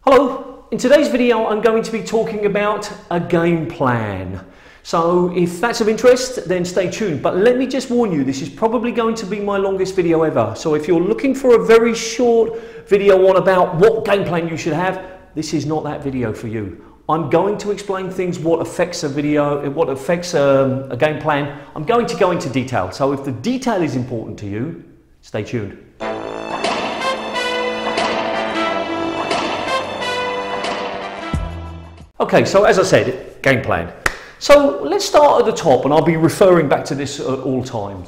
Hello, in today's video I'm going to be talking about a game plan. So if that's of interest, then stay tuned. But let me just warn you, this is probably going to be my longest video ever. So if you're looking for a very short video on about what game plan you should have, this is not that video for you. I'm going to explain things, what affects a video, what affects a game plan. I'm going to go into detail. So if the detail is important to you, stay tuned. Okay, so as I said, game plan. So let's start at the top, and I'll be referring back to this at all times.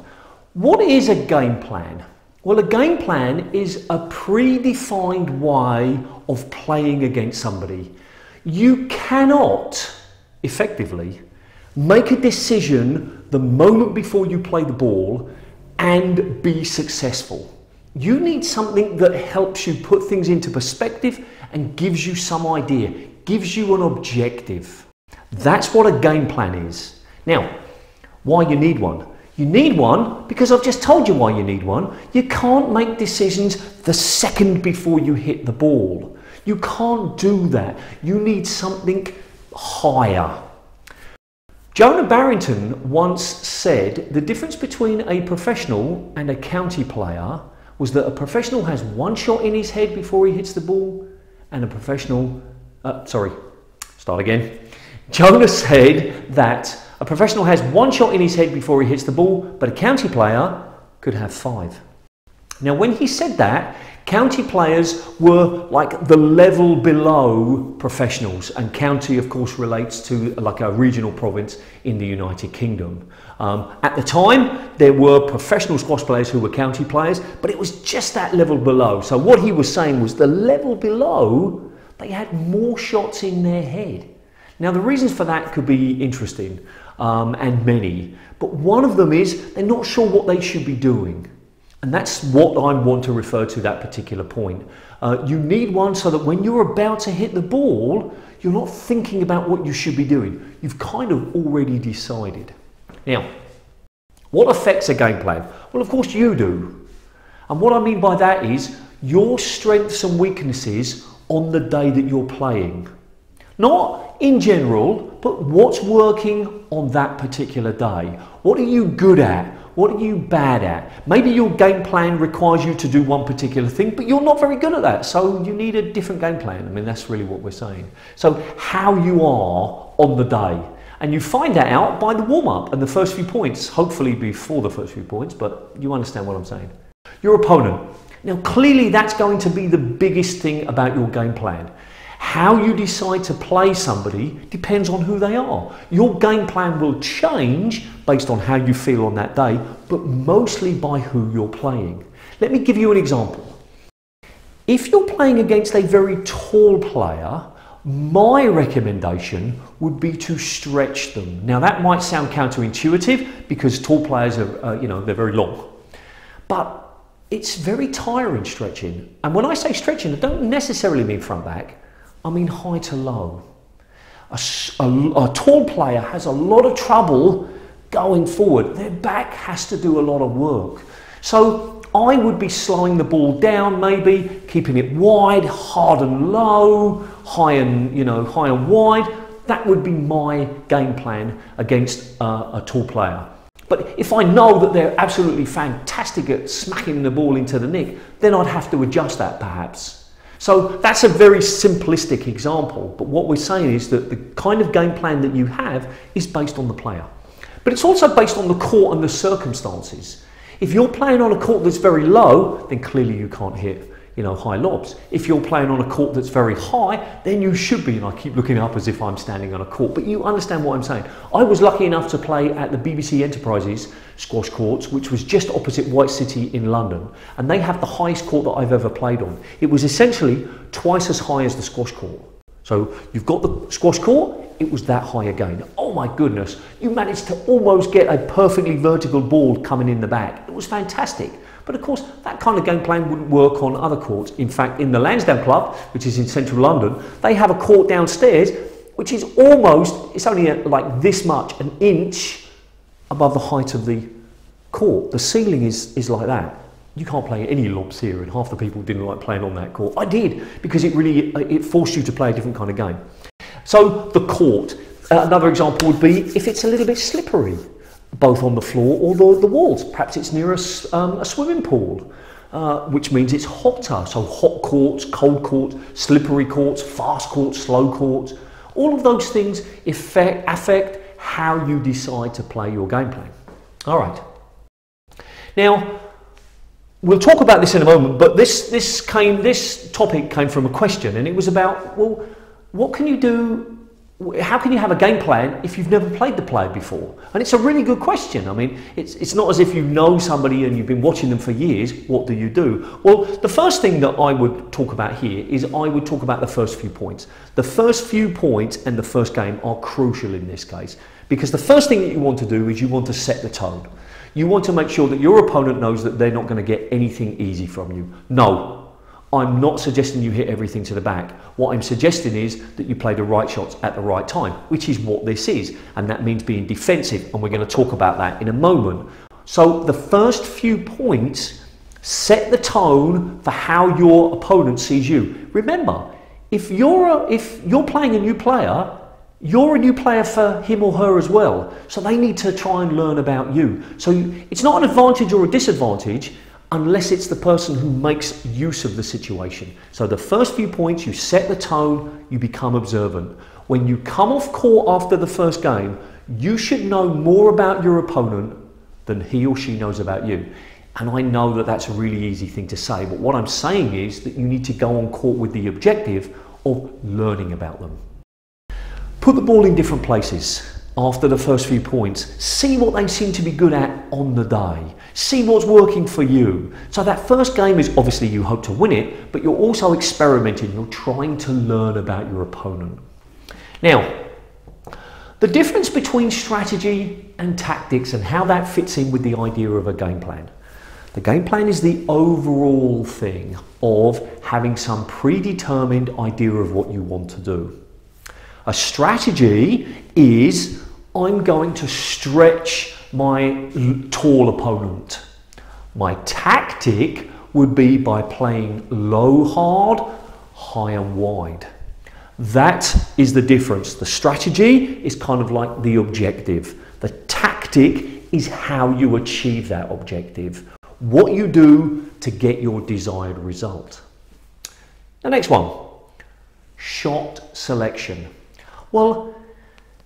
What is a game plan? Well, a game plan is a predefined way of playing against somebody. You cannot effectively make a decision the moment before you play the ball and be successful. You need something that helps you put things into perspective and gives you some idea, gives you an objective. That's what a game plan is. Now, why you need one? You need one because I've just told you why you need one. You can't make decisions the second before you hit the ball. You can't do that. You need something higher. Jonah Barrington once said the difference between a professional and a county player was that a professional has one shot in his head before he hits the ball, and a professional Jonah said that a professional has one shot in his head before he hits the ball, but a county player could have 5. Now, when he said that, county players were like the level below professionals, and county, of course, relates to like a regional province in the United Kingdom. At the time, there were professional squash players who were county players, but it was just that level below. So what he was saying was the level below, they had more shots in their head. Now, the reasons for that could be interesting, and many, but one of them is they're not sure what they should be doing. And that's what I want to refer to, that particular point. You need one so that when you're about to hit the ball, you're not thinking about what you should be doing. You've kind of already decided. Now, what affects a game plan? Well, of course you do. And what I mean by that is your strengths and weaknesses on the day that you're playing. Not in general, but what's working on that particular day. What are you good at? What are you bad at? Maybe your game plan requires you to do one particular thing, but you're not very good at that, so you need a different game plan. I mean, that's really what we're saying. So how you are on the day. And you find that out by the warm-up and the first few points, hopefully before the first few points, but you understand what I'm saying. Your opponent. Now, clearly that's going to be the biggest thing about your game plan. How you decide to play somebody depends on who they are. Your game plan will change based on how you feel on that day, but mostly by who you're playing. Let me give you an example. If you're playing against a very tall player, my recommendation would be to stretch them. Now, that might sound counterintuitive because tall players are, they're very long. But it's very tiring stretching. And when I say stretching, I don't necessarily mean front back. I mean high to low. A tall player has a lot of trouble going forward. Their back has to do a lot of work. So I would be slowing the ball down, maybe keeping it wide, hard and low, high and wide. That would be my game plan against a tall player. But if I know that they're absolutely fantastic at smacking the ball into the nick, then I'd have to adjust that perhaps. So that's a very simplistic example, but what we're saying is that the kind of game plan that you have is based on the player. But it's also based on the court and the circumstances. If you're playing on a court that's very low, then clearly you can't hit high lobs. If you're playing on a court that's very high, then you should be, and I keep looking up as if I'm standing on a court, but you understand what I'm saying. I was lucky enough to play at the BBC Enterprises squash courts, which was just opposite White City in London, and they have the highest court that I've ever played on. It was essentially twice as high as the squash court. So you've got the squash court, it was that high again. Oh my goodness, you managed to almost get a perfectly vertical ball coming in the back. It was fantastic. But of course, that kind of game plan wouldn't work on other courts. In fact, in the Lansdowne Club, which is in central London, they have a court downstairs, which is it's only like this much, an inch above the height of the court. The ceiling is like that. you can't play any lobs here, and half the people didn't like playing on that court. I did, because it forced you to play a different kind of game. So the court, another example would be if it's a little bit slippery, both on the floor or the walls. Perhaps it's near a swimming pool, which means it's hotter. So hot courts, cold courts, slippery courts, fast courts, slow courts. All of those things affect how you decide to play your game plan. All right. Now, we'll talk about this in a moment, but this topic came from a question, and it was about, well, what can you do? How can you have a game plan if you've never played the player before? And it's a really good question. I mean, it's not as if you know somebody and you've been watching them for years. What do you do? Well, the first thing that I would talk about here is I would talk about the first few points. The first few points and the first game are crucial in this case, because the first thing that you want to do is you want to set the tone. You want to make sure that your opponent knows that they're not going to get anything easy from you. No. I'm not suggesting you hit everything to the back. What I'm suggesting is that you play the right shots at the right time, which is what this is. And that means being defensive. And we're going to talk about that in a moment. So the first few points set the tone for how your opponent sees you. Remember, if you're playing a new player, you're a new player for him or her as well. So they need to try and learn about you. So it's not an advantage or a disadvantage, unless it's the person who makes use of the situation. So the first few points, you set the tone, you become observant. When you come off court after the first game, you should know more about your opponent than he or she knows about you. And I know that that's a really easy thing to say, but what I'm saying is that you need to go on court with the objective of learning about them. Put the ball in different places after the first few points. See what they seem to be good at on the day. See what's working for you. So that first game is obviously you hope to win it, but you're also experimenting. You're trying to learn about your opponent. Now, the difference between strategy and tactics and how that fits in with the idea of a game plan. The game plan is the overall thing of having some predetermined idea of what you want to do. A strategy is, I'm going to stretch my tall opponent. My tactic would be by playing low hard, high and wide. That is the difference. The strategy is kind of like the objective. The tactic is how you achieve that objective. What you do to get your desired result. The next one, shot selection. Well,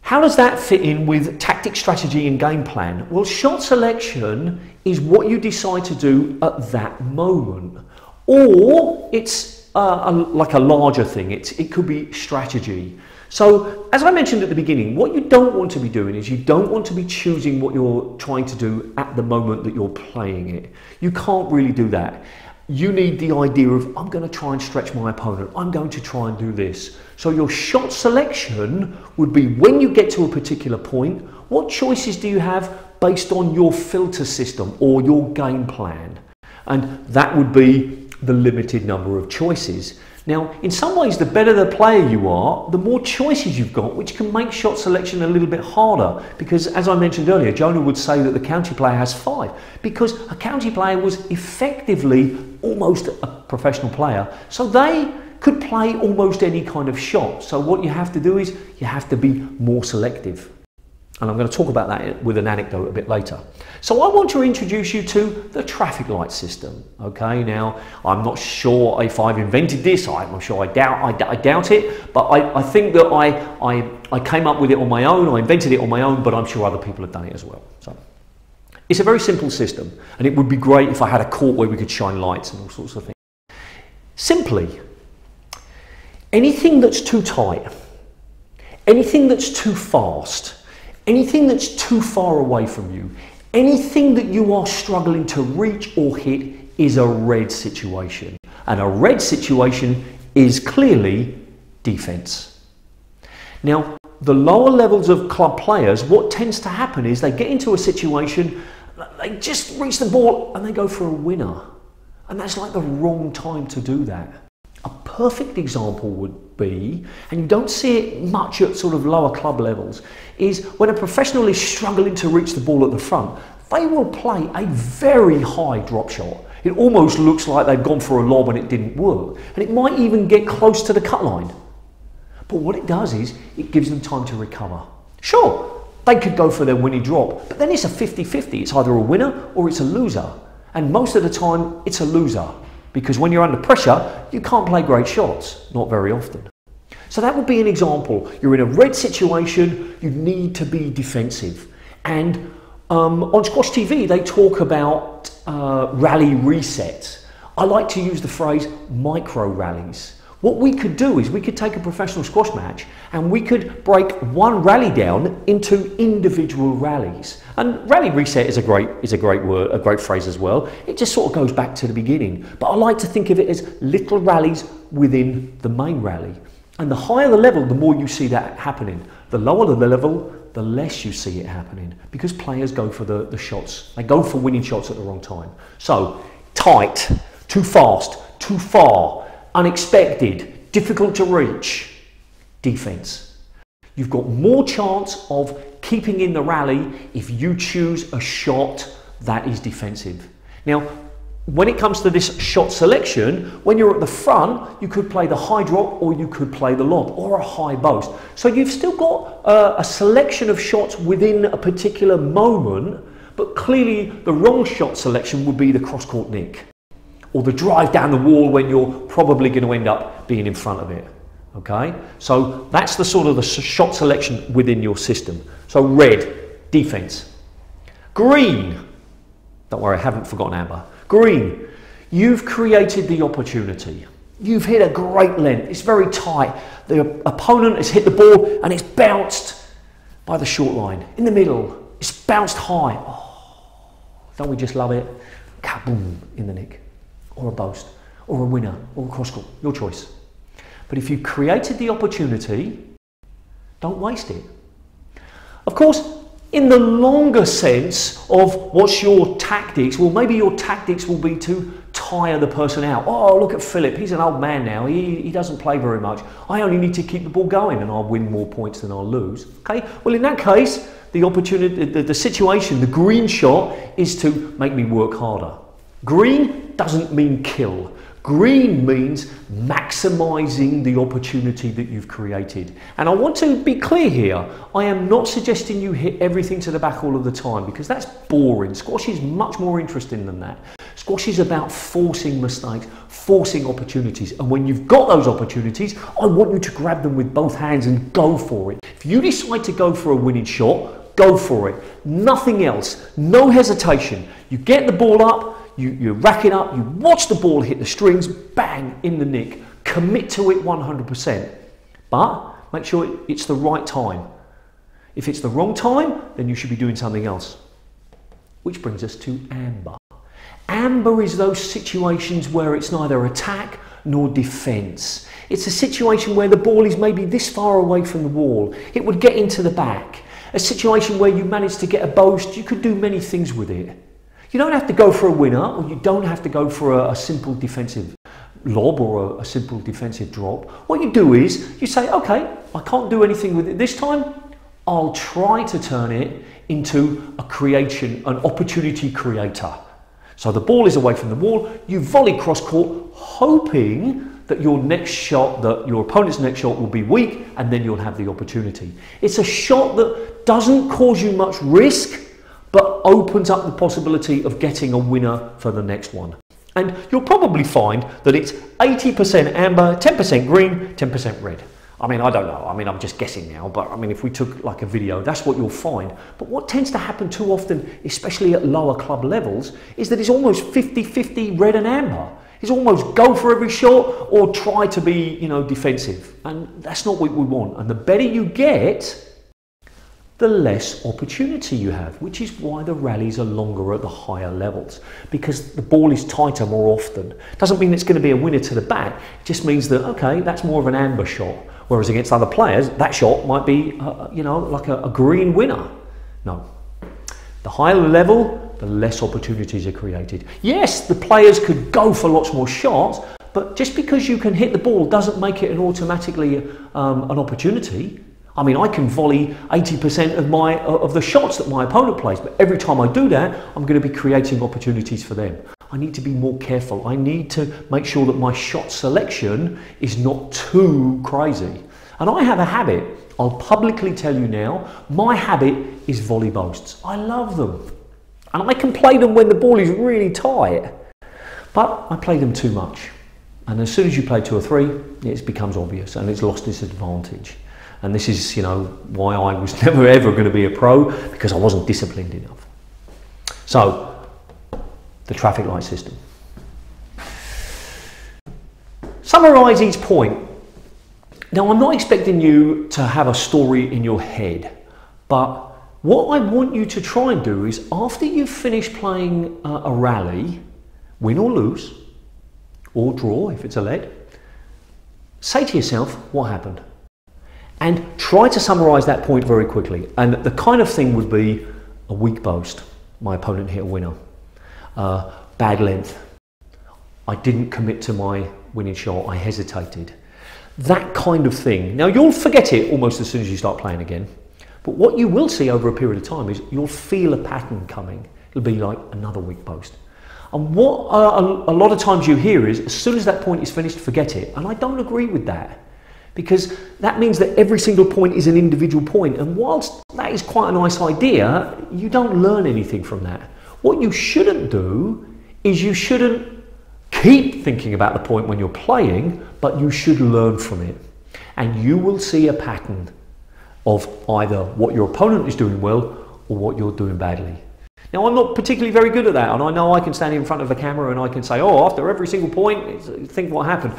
how does that fit in with tactic, strategy and game plan? Well, shot selection is what you decide to do at that moment. Or it's like a larger thing. It could be strategy. So, as I mentioned at the beginning, what you don't want to be doing is you don't want to be choosing what you're trying to do at the moment that you're playing it. You can't really do that. You need the idea of, I'm going to try and stretch my opponent. I'm going to try and do this. So your shot selection would be when you get to a particular point, what choices do you have based on your filter system or your game plan? And that would be the limited number of choices. Now, in some ways, the better the player you are, the more choices you've got, which can make shot selection a little bit harder. Because, as I mentioned earlier, Jonah would say that the county player has 5, because a county player was effectively almost a professional player. So they could play almost any kind of shot. So what you have to do is you have to be more selective. And I'm going to talk about that with an anecdote a bit later. So I want to introduce you to the traffic light system. Okay, now I'm not sure if I've invented this. I'm sure I doubt it. But I think that I came up with it on my own. I invented it on my own, but I'm sure other people have done it as well. So it's a very simple system, and it would be great if I had a court where we could shine lights and all sorts of things. Simply, anything that's too tight, anything that's too fast, anything that's too far away from you, anything that you are struggling to reach or hit is a red situation. And a red situation is clearly defense. Now, the lower levels of club players, what tends to happen is they get into a situation, they just reach the ball and they go for a winner. And that's like the wrong time to do that. A perfect example would be, and you don't see it much at sort of lower club levels, is when a professional is struggling to reach the ball at the front, they will play a very high drop shot. It almost looks like they've gone for a lob and it didn't work. And it might even get close to the cut line. But what it does is it gives them time to recover. Sure, they could go for their winning drop, but then it's a 50-50. It's either a winner or it's a loser. And most of the time, it's a loser. Because when you're under pressure, you can't play great shots. Not very often. So that would be an example. You're in a red situation, you need to be defensive. And on Squash TV, they talk about rally resets. I like to use the phrase micro rallies. What we could do is we could take a professional squash match and we could break one rally down into individual rallies. And rally reset is a great word, a great phrase as well. It just sort of goes back to the beginning. But I like to think of it as little rallies within the main rally. And the higher the level, the more you see that happening. The lower the level, the less you see it happening, because players go for the shots. They go for winning shots at the wrong time. So, tight, too fast, too far, unexpected, difficult to reach, defense. You've got more chance of keeping in the rally if you choose a shot that is defensive. Now, when it comes to this shot selection, when you're at the front, you could play the high drop or you could play the lob or a high boast. So you've still got a selection of shots within a particular moment, but clearly the wrong shot selection would be the cross-court nick or the drive down the wall when you're probably going to end up being in front of it. Okay, so that's the sort of the shot selection within your system. So red, defense. Green, don't worry, I haven't forgotten amber. Green, you've created the opportunity. You've hit a great length. It's very tight. The opponent has hit the ball and it's bounced by the short line. In the middle, it's bounced high. Oh, don't we just love it? Kaboom, in the nick. Or a boast, or a winner, or a cross court, your choice. But if you created the opportunity, don't waste it. Of course, in the longer sense of what's your tactics, well, maybe your tactics will be to tire the person out. Oh, look at Philip, he's an old man now, he doesn't play very much. I only need to keep the ball going and I'll win more points than I'll lose. Okay, well in that case, the opportunity, the situation, the green shot is to make me work harder. Green doesn't mean kill. Green means maximising the opportunity that you've created. And I want to be clear here, I am not suggesting you hit everything to the back all of the time, because that's boring. Squash is much more interesting than that. Squash is about forcing mistakes, forcing opportunities. And when you've got those opportunities, I want you to grab them with both hands and go for it. If you decide to go for a winning shot, go for it. Nothing else, no hesitation. You get the ball up, you rack it up, you watch the ball hit the strings, bang, in the nick. Commit to it 100%. But make sure it's the right time. If it's the wrong time, then you should be doing something else. Which brings us to amber. Amber is those situations where it's neither attack nor defence. It's a situation where the ball is maybe this far away from the wall. It would get into the back. A situation where you manage to get a boast, you could do many things with it. You don't have to go for a winner, or you don't have to go for a simple defensive lob or a simple defensive drop. What you do is you say, okay, I can't do anything with it this time. I'll try to turn it into a creation, an opportunity creator. So the ball is away from the wall, you volley cross court, hoping that your next shot, that your opponent's next shot will be weak, and then you'll have the opportunity. It's a shot that doesn't cause you much risk, but opens up the possibility of getting a winner for the next one. And you'll probably find that it's 80% amber, 10% green, 10% red. I mean, I don't know. I mean, I'm just guessing now, but I mean, if we took like a video, that's what you'll find. But what tends to happen too often, especially at lower club levels, is that it's almost 50-50 red and amber. It's almost go for every shot or try to be, defensive. And that's not what we want. And the better you get, the less opportunity you have, which is why the rallies are longer at the higher levels, because the ball is tighter more often. Doesn't mean it's going to be a winner to the back, it just means that, okay, that's more of an amber shot, whereas against other players, that shot might be, like a green winner. No. The higher the level, the less opportunities are created. Yes, the players could go for lots more shots, but just because you can hit the ball doesn't make it automatically an opportunity. I mean, I can volley 80% of the shots that my opponent plays, but every time I do that, I'm going to be creating opportunities for them. I need to be more careful. I need to make sure that my shot selection is not too crazy. And I have a habit, I'll publicly tell you now, my habit is volley boasts. I love them. And I can play them when the ball is really tight, but I play them too much. And as soon as you play 2 or 3, it becomes obvious and it's lost its advantage. And this is, you know, why I was never ever going to be a pro, because I wasn't disciplined enough. So, the traffic light system. Summarise each point. Now, I'm not expecting you to have a story in your head, but what I want you to try and do is, after you've finished playing a rally, win or lose, or draw if it's a lead, say to yourself, what happened? And try to summarise that point very quickly. And the kind of thing would be a weak boast. My opponent hit a winner. Bad length. I didn't commit to my winning shot. I hesitated. That kind of thing. Now, you'll forget it almost as soon as you start playing again. But what you will see over a period of time is you'll feel a pattern coming. It'll be like another weak boast. And what a lot of times you hear is, as soon as that point is finished, forget it. And I don't agree with that. Because that means that every single point is an individual point. And whilst that is quite a nice idea, you don't learn anything from that. What you shouldn't do is you shouldn't keep thinking about the point when you're playing, but you should learn from it. And you will see a pattern of either what your opponent is doing well or what you're doing badly. Now, I'm not particularly very good at that, and I know I can stand in front of the camera and I can say, oh, after every single point, think what happened.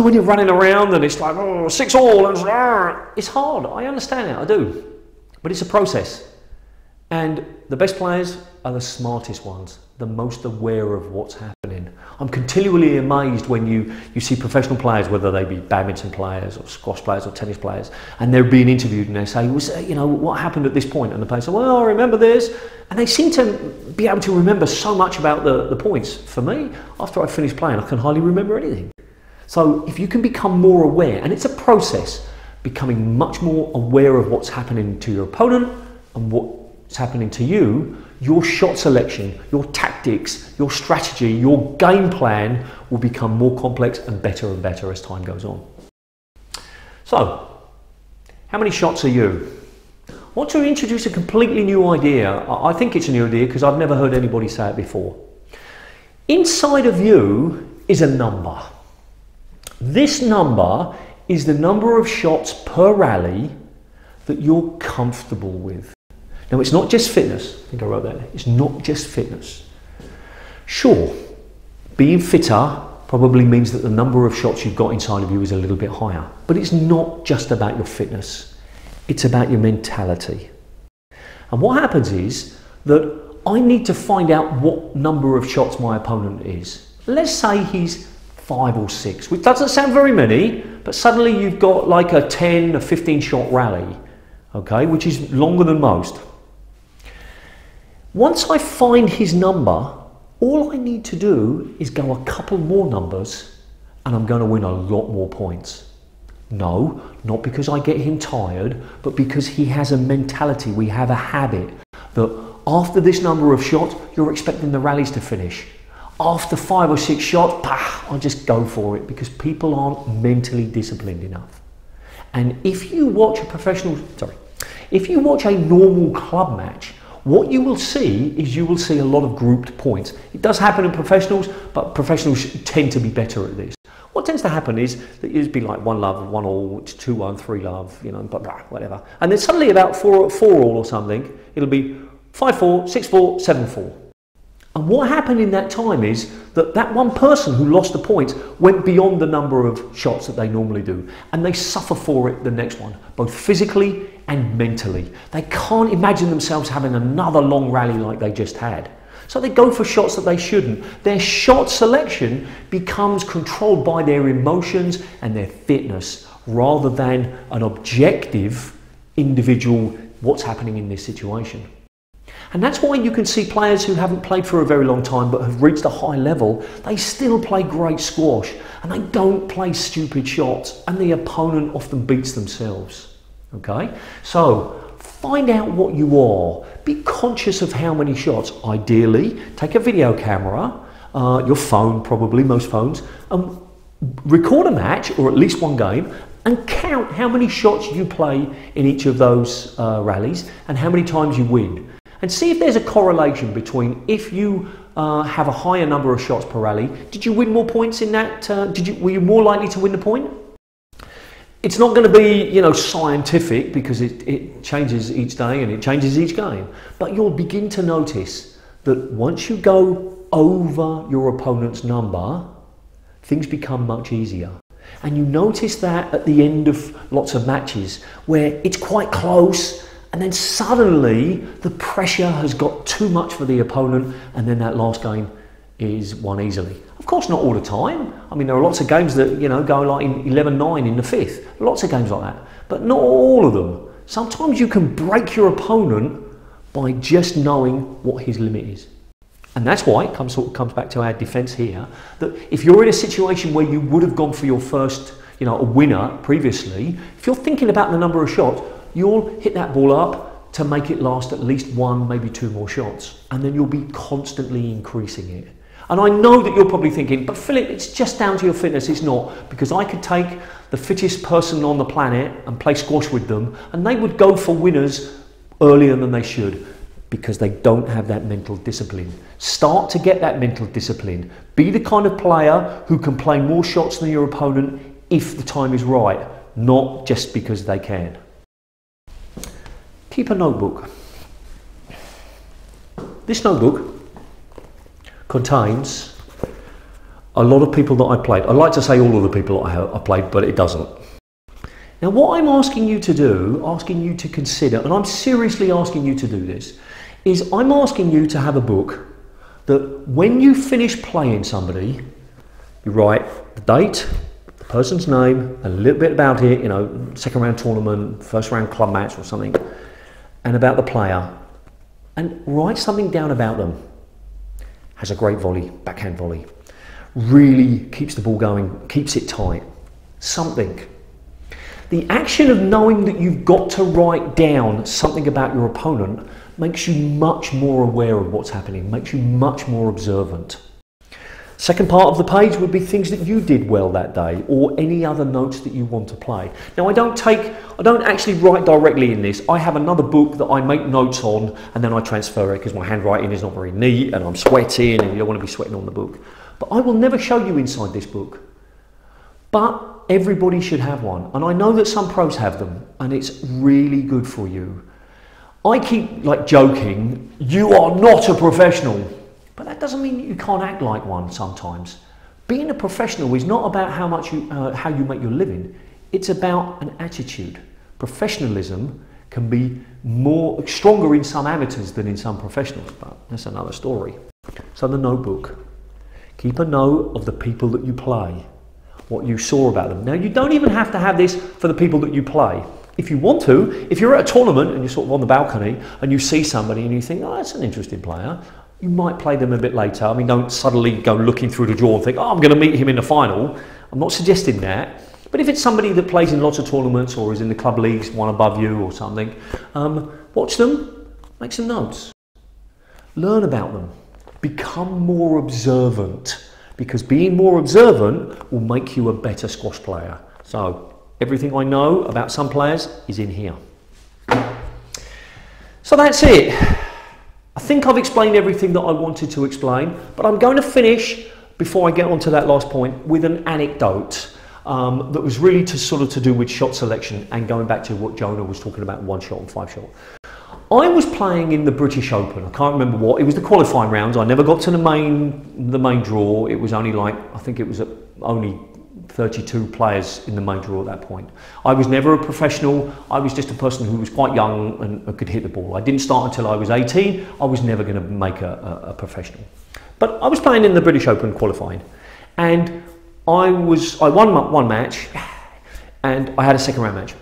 When you're running around and it's like, oh, 6 all, and it's hard. I understand it, I do. But it's a process. And the best players are the smartest ones, the most aware of what's happening. I'm continually amazed when you see professional players, whether they be badminton players or squash players or tennis players, and they're being interviewed and they say, well, you know, what happened at this point? And the player says, well, I remember this. And they seem to be able to remember so much about the points. For me, after I finish playing, I can hardly remember anything. So if you can become more aware, and it's a process, becoming much more aware of what's happening to your opponent and what's happening to you, your shot selection, your tactics, your strategy, your game plan will become more complex and better as time goes on. So, how many shots are you? I want to introduce a completely new idea. I think it's a new idea because I've never heard anybody say it before. Inside of you is a number. This number is the number of shots per rally that you're comfortable with. Now, it's not just fitness. I think I wrote that. It's not just fitness. Sure, being fitter probably means that the number of shots you've got inside of you is a little bit higher. But it's not just about your fitness. It's about your mentality. And what happens is that I need to find out what number of shots my opponent is. Let's say he's 5 or 6, which doesn't sound very many, but suddenly you've got like a 10 or 15 shot rally, okay, which is longer than most. Once I find his number, all I need to do is go a couple more numbers and I'm going to win a lot more points. No, not because I get him tired, but because he has a mentality, we have a habit that after this number of shots, you're expecting the rallies to finish. After 5 or 6 shots, I just go for it because people aren't mentally disciplined enough. And if you watch if you watch a normal club match, what you will see is you will see a lot of grouped points. It does happen in professionals, but professionals tend to be better at this. What tends to happen is that it'll be like 1 love, 1 all, 2-1, 3 love, you know, but whatever. And then suddenly about 4 all or something, it'll be 5-4, 6-4, 7-4. And what happened in that time is that one person who lost the points went beyond the number of shots that they normally do. And they suffer for it the next one, both physically and mentally. They can't imagine themselves having another long rally like they just had. So they go for shots that they shouldn't. Their shot selection becomes controlled by their emotions and their fitness rather than an objective individual, what's happening in this situation. And that's why you can see players who haven't played for a very long time but have reached a high level, they still play great squash and they don't play stupid shots and the opponent often beats themselves. Okay? So find out what you are. Be conscious of how many shots. Ideally, take a video camera your phone probably, most phones, record a match or at least one game and count how many shots you play in each of those rallies and how many times you win. And see if there's a correlation between if you have a higher number of shots per rally, did you win more points in that? Were you more likely to win the point? It's not going to be, you know, scientific because it changes each day and it changes each game. But you'll begin to notice that once you go over your opponent's number, things become much easier. And you notice that at the end of lots of matches where it's quite close and then suddenly the pressure has got too much for the opponent and then that last game is won easily. Of course, not all the time. I mean, there are lots of games that, you know, go like in 11-9 in the fifth. Lots of games like that, but not all of them. Sometimes you can break your opponent by just knowing what his limit is. And that's why it comes back to our defence here, that if you're in a situation where you would have gone for your first, you know, a winner previously, if you're thinking about the number of shots, you'll hit that ball up to make it last at least one, maybe two more shots. And then you'll be constantly increasing it. And I know that you're probably thinking, but Philip, it's just down to your fitness. It's not, because I could take the fittest person on the planet and play squash with them, and they would go for winners earlier than they should, because they don't have that mental discipline. Start to get that mental discipline. Be the kind of player who can play more shots than your opponent if the time is right, not just because they can. Keep a notebook. This notebook contains a lot of people that I played. I'd like to say all of the people I played, but it doesn't. Now what I'm asking you to do, asking you to consider, and I'm seriously asking you to do this, is I'm asking you to have a book that when you finish playing somebody, you write the date, the person's name, a little bit about it, you know, second round tournament, first round club match or something, and about the player, and write something down about them. Has a great volley, backhand volley, really keeps the ball going, keeps it tight, something. The action of knowing that you've got to write down something about your opponent makes you much more aware of what's happening, makes you much more observant. Second part of the page would be things that you did well that day or any other notes that you want to play. Now I don't actually write directly in this. I have another book that I make notes on and then I transfer it because my handwriting is not very neat and I'm sweating and you don't want to be sweating on the book. But I will never show you inside this book. But everybody should have one. And I know that some pros have them and it's really good for you. I keep like joking, you are not a professional. But that doesn't mean you can't act like one sometimes. Being a professional is not about how you make your living. It's about an attitude. Professionalism can be stronger in some amateurs than in some professionals, but that's another story. So the notebook. Keep a note of the people that you play, what you saw about them. Now you don't even have to have this for the people that you play. If you want to, if you're at a tournament and you're sort of on the balcony and you see somebody and you think, oh, that's an interesting player, you might play them a bit later. I mean, don't suddenly go looking through the drawer and think, oh, I'm going to meet him in the final. I'm not suggesting that. But if it's somebody that plays in lots of tournaments or is in the club leagues, one above you or something, watch them, make some notes. Learn about them. Become more observant, because being more observant will make you a better squash player. So everything I know about some players is in here. So that's it. I think I've explained everything that I wanted to explain, but I'm going to finish, before I get on to that last point, with an anecdote that was really to do with shot selection and going back to what Jonah was talking about, one shot and five shot. I was playing in the British Open. I can't remember what. It was the qualifying rounds. I never got to the main draw. It was only like, I think it was only 32 players in the main draw at that point. I was never a professional. I was just a person who was quite young and could hit the ball. I didn't start until I was 18. I was never going to make a professional. But I was playing in the British Open qualifying, and I won one match, and I had a second round match,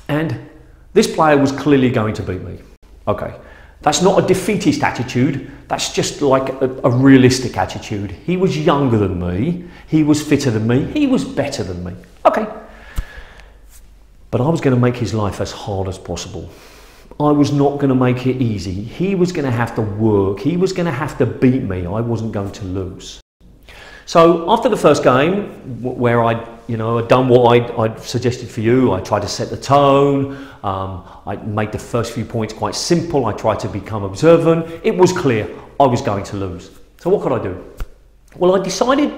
and this player was clearly going to beat me. Okay, that's not a defeatist attitude, that's just like a realistic attitude. He was younger than me, he was fitter than me, he was better than me. Okay, but I was going to make his life as hard as possible. I was not going to make it easy. He was going to have to work. He was going to have to beat me. I wasn't going to lose. So after the first game, where I'd done what I'd suggested for you, I tried to set the tone, I made the first few points quite simple, I tried to become observant. It was clear I was going to lose. So what could I do? Well, I decided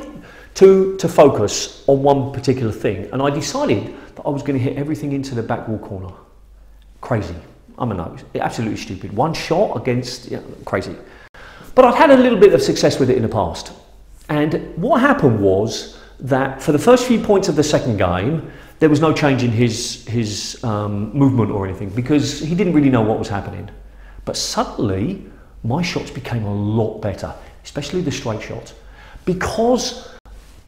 to focus on one particular thing, and I decided that I was going to hit everything into the back wall corner. Crazy. I know, absolutely stupid. One shot against, crazy. But I've had a little bit of success with it in the past. And what happened was that for the first few points of the second game, there was no change in his movement or anything, because he didn't really know what was happening. But suddenly, my shots became a lot better, especially the straight shots. Because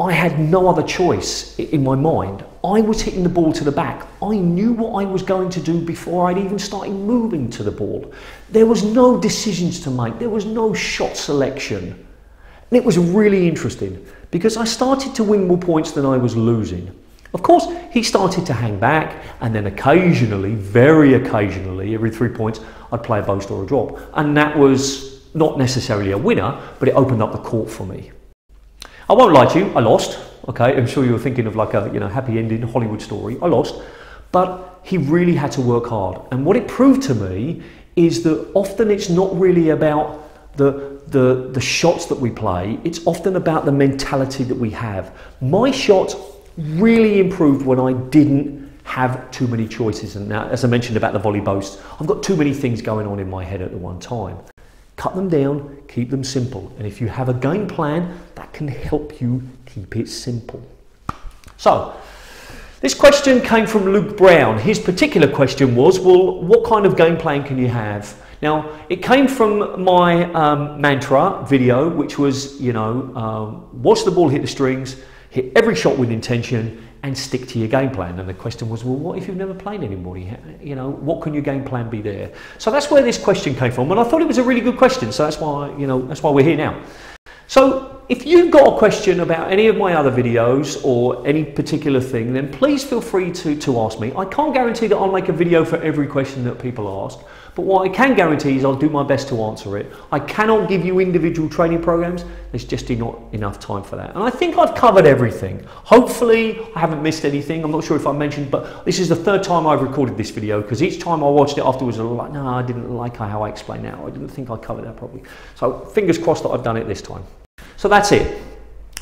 I had no other choice in my mind. I was hitting the ball to the back. I knew what I was going to do before I'd even started moving to the ball. There was no decisions to make. There was no shot selection. And it was really interesting because I started to win more points than I was losing. Of course, he started to hang back, and then occasionally, very occasionally, every 3 points, I'd play a boast or a drop. And that was not necessarily a winner, but it opened up the court for me. I won't lie to you, I lost. Okay, I'm sure you were thinking of like a happy ending Hollywood story. I lost, but he really had to work hard. And what it proved to me is that often it's not really about the shots that we play, it's often about the mentality that we have. My shots really improved when I didn't have too many choices. And now, as I mentioned about the volley boast, I've got too many things going on in my head at the one time. Cut them down, keep them simple. And if you have a game plan, that can help you keep it simple. So, this question came from Luke Brown. His particular question was, well, what kind of game plan can you have? Now, it came from my mantra video, which was, watch the ball hit the strings, hit every shot with intention, and stick to your game plan. And the question was, well, what if you've never played anybody? What can your game plan be there? So that's where this question came from, and I thought it was a really good question. So that's why, that's why we're here now. So if you've got a question about any of my other videos or any particular thing, then please feel free to ask me. I can't guarantee that I'll make a video for every question that people ask, but what I can guarantee is I'll do my best to answer it. I cannot give you individual training programs. There's just not enough time for that. And I think I've covered everything. Hopefully I haven't missed anything. I'm not sure if I mentioned, but this is the third time I've recorded this video, because each time I watched it afterwards, I was like, no, I didn't like how I explained that. I didn't think I covered that properly. So fingers crossed that I've done it this time. So that's it.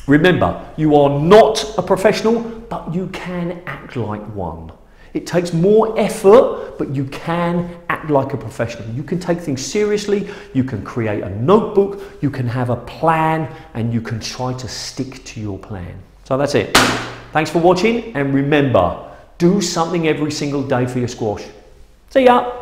Remember, you are not a professional, but you can act like one. It takes more effort, but you can act like a professional. You can take things seriously, you can create a notebook, you can have a plan, and you can try to stick to your plan. So that's it. Thanks for watching, and remember, do something every single day for your squash. See ya!